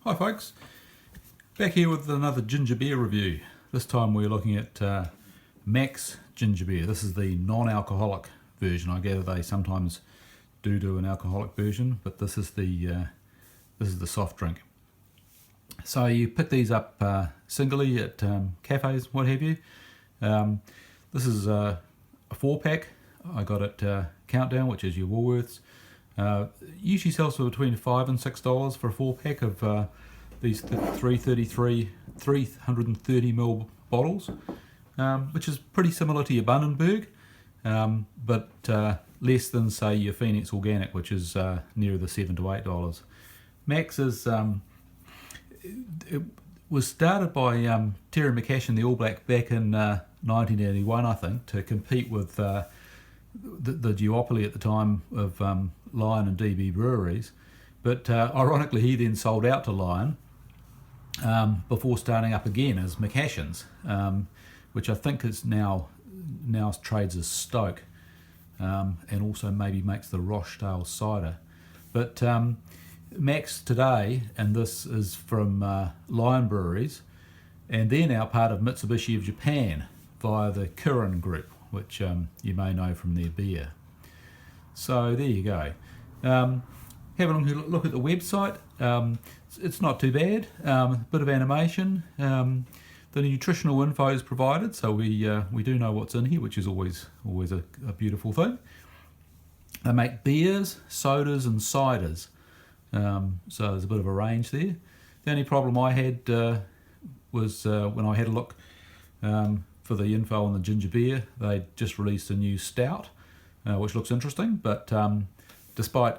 Hi folks, back here with another ginger beer review. This time we're looking at Max ginger beer. This is the non-alcoholic version. I gather they sometimes do an alcoholic version, but this is the soft drink. So you pick these up singly at cafes, what have you. This is a 4-pack. I got it Countdown, which is your Woolworths. Usually sells for between $5 and $6 for a 4-pack of these 330ml bottles, which is pretty similar to your Bundaberg, but less than, say, your Phoenix Organic, which is near the $7 to $8. Max is it was started by Terry McCash and the All Black back in 1981, I think, to compete with the duopoly at the time of Lion and DB breweries, but ironically he then sold out to Lion before starting up again as McCashins, which I think is now trades as Stoke, and also maybe makes the Rochdale cider. But Max today, and this is from Lion Breweries, and they're now part of Mitsubishi of Japan via the Kirin Group, which you may know from their beer. So there you go. Have a look at the website. It's not too bad. Bit of animation. The nutritional info is provided, so we do know what's in here, which is always a beautiful thing. They make beers, sodas, and ciders. So there's a bit of a range there. The only problem I had was when I had a look for the info on the ginger beer, they just released a new stout, which looks interesting, but despite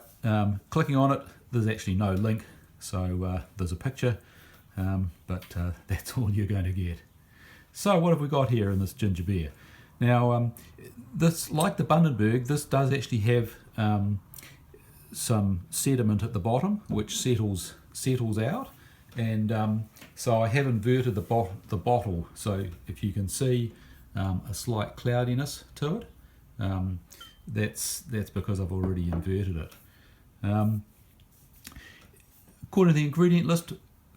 clicking on it, there's actually no link, so there's a picture, but that's all you're going to get. So what have we got here in this ginger beer? Now, this, like the Bundaberg, this does actually have some sediment at the bottom, which settles out, and so I have inverted the bottle, so if you can see a slight cloudiness to it, that's because I've already inverted it. According to the ingredient list,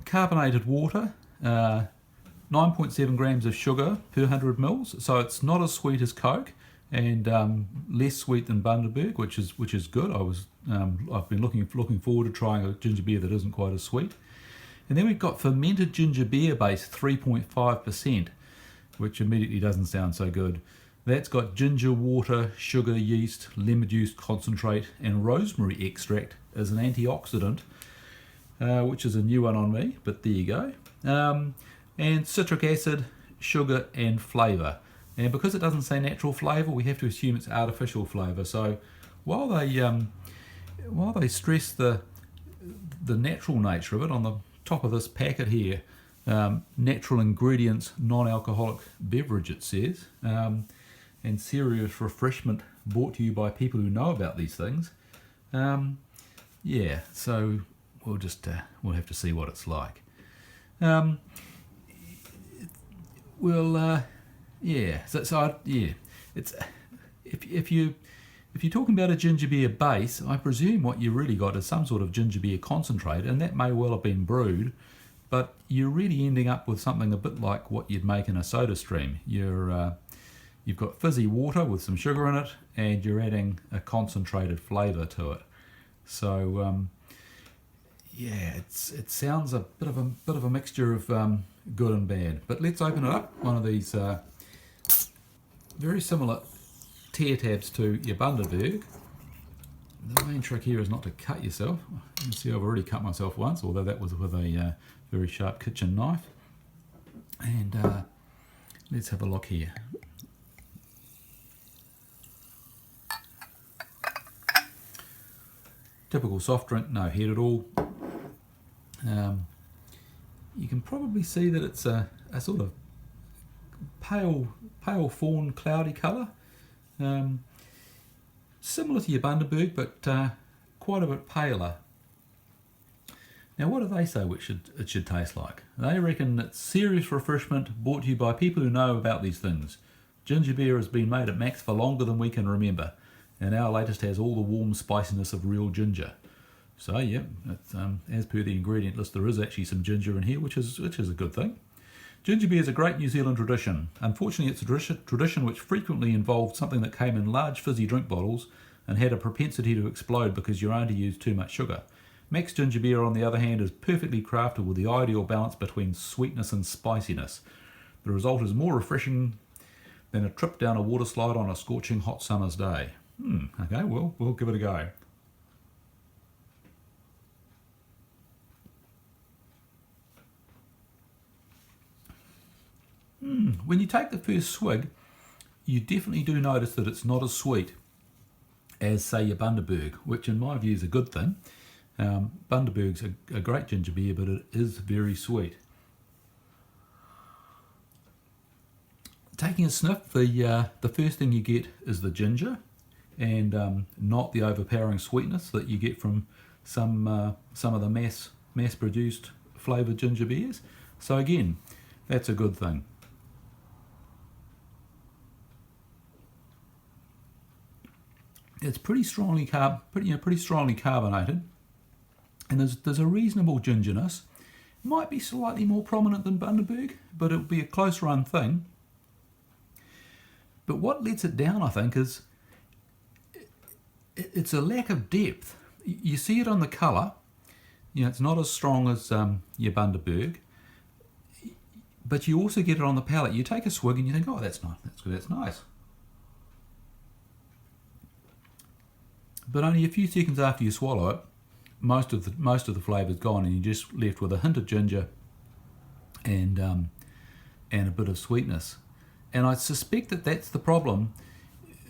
carbonated water, 9.7 grams of sugar per 100 mils, so it's not as sweet as Coke, and less sweet than Bundaberg, which is good. I've been looking forward to trying a ginger beer that isn't quite as sweet. And then we've got fermented ginger beer base, 3.5%, which immediately doesn't sound so good. That's got ginger water, sugar, yeast, lemon juice concentrate, and rosemary extract as an antioxidant, which is a new one on me, but there you go. And citric acid, sugar, and flavour. And because it doesn't say natural flavour, we have to assume it's artificial flavour. So while they stress the natural nature of it on the top of this packet here, natural ingredients, non-alcoholic beverage, it says, and serious refreshment brought to you by people who know about these things. Yeah, so we'll have to see what it's like. It's if you're talking about a ginger beer base, I presume what you really got is some sort of ginger beer concentrate, and that may well have been brewed, but you're really ending up with something a bit like what you'd make in a soda stream. You've got fizzy water with some sugar in it, and you're adding a concentrated flavour to it. So it sounds a bit of a mixture of good and bad. But let's open it up. One of these very similar tear tabs to your Bundaberg. The main trick here is not to cut yourself. You can see I've already cut myself once, although that was with a very sharp kitchen knife. And let's have a look here. Typical soft drink, no head at all. You can probably see that it's a sort of pale fawn cloudy colour, similar to your Bundaberg, but quite a bit paler. Now, what do they say it should taste like? They reckon it's serious refreshment brought to you by people who know about these things. Ginger beer has been made at Max for longer than we can remember, and our latest has all the warm spiciness of real ginger. So yeah, it's, as per the ingredient list, there is actually some ginger in here, which is a good thing. Ginger beer is a great New Zealand tradition. Unfortunately, it's a tradition which frequently involved something that came in large fizzy drink bottles and had a propensity to explode because your auntie used too much sugar. Max ginger beer, on the other hand, is perfectly crafted with the ideal balance between sweetness and spiciness. The result is more refreshing than a trip down a water slide on a scorching hot summer's day. Okay, well, we'll give it a go. When you take the first swig, you definitely do notice that it's not as sweet as, say, your Bundaberg, which in my view is a good thing. Bundaberg's a great ginger beer, but it is very sweet. Taking a sniff, the first thing you get is the ginger, and not the overpowering sweetness that you get from some of the mass-produced flavoured ginger beers. So again, that's a good thing. It's pretty strongly carbonated, and there's a reasonable gingerness. Might be slightly more prominent than Bundaberg, but it'll be a close run thing. But what lets it down, I think, is it's a lack of depth. You see it on the colour. You know, it's not as strong as your Bundaberg, but you also get it on the palate. You take a swig and you think, oh, that's nice, that's nice. But only a few seconds after you swallow it, most of the flavour's gone, and you're just left with a hint of ginger and a bit of sweetness. And I suspect that that's the problem,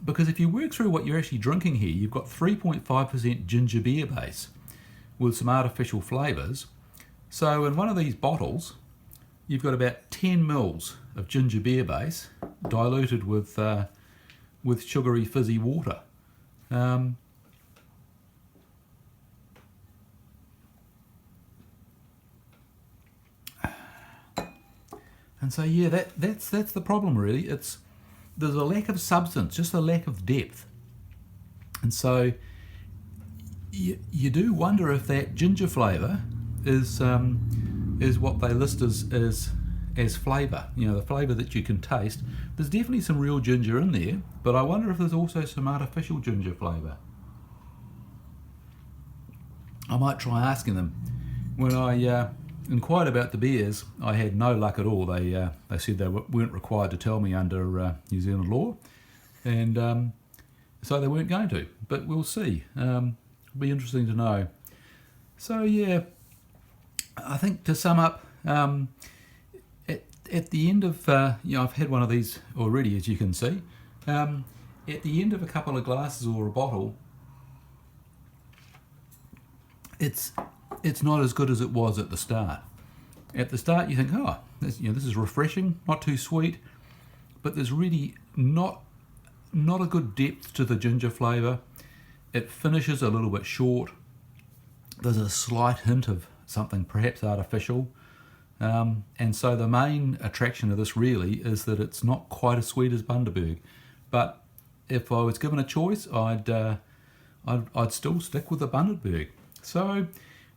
because if you work through what you're actually drinking here, you've got 3.5% ginger beer base with some artificial flavours. So in one of these bottles, you've got about 10 mils of ginger beer base diluted with sugary fizzy water. And so yeah, that's the problem really. There's a lack of substance, just a lack of depth. And so you do wonder if that ginger flavour is what they list as flavour. You know, the flavour that you can taste. There's definitely some real ginger in there, but I wonder if there's also some artificial ginger flavour. I might try asking them. When I inquired about the beers, I had no luck at all. They said they weren't required to tell me under New Zealand law, and so they weren't going to. But we'll see. It'll be interesting to know. So yeah, I think to sum up, at the end of I've had one of these already, as you can see. At the end of a couple of glasses or a bottle, it's not as good as it was at the start. At the start, you think, oh, this is refreshing, not too sweet, but there's really not a good depth to the ginger flavour. It finishes a little bit short. There's a slight hint of something perhaps artificial, and so the main attraction of this really is that it's not quite as sweet as Bundaberg. But if I was given a choice, I'd still stick with the Bundaberg. So,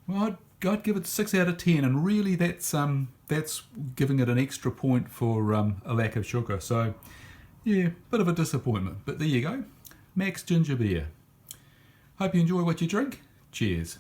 well, I'd give it 6 out of 10, and really that's giving it an extra point for a lack of sugar. So, yeah, bit of a disappointment, but there you go. Max Ginger Beer. Hope you enjoy what you drink. Cheers.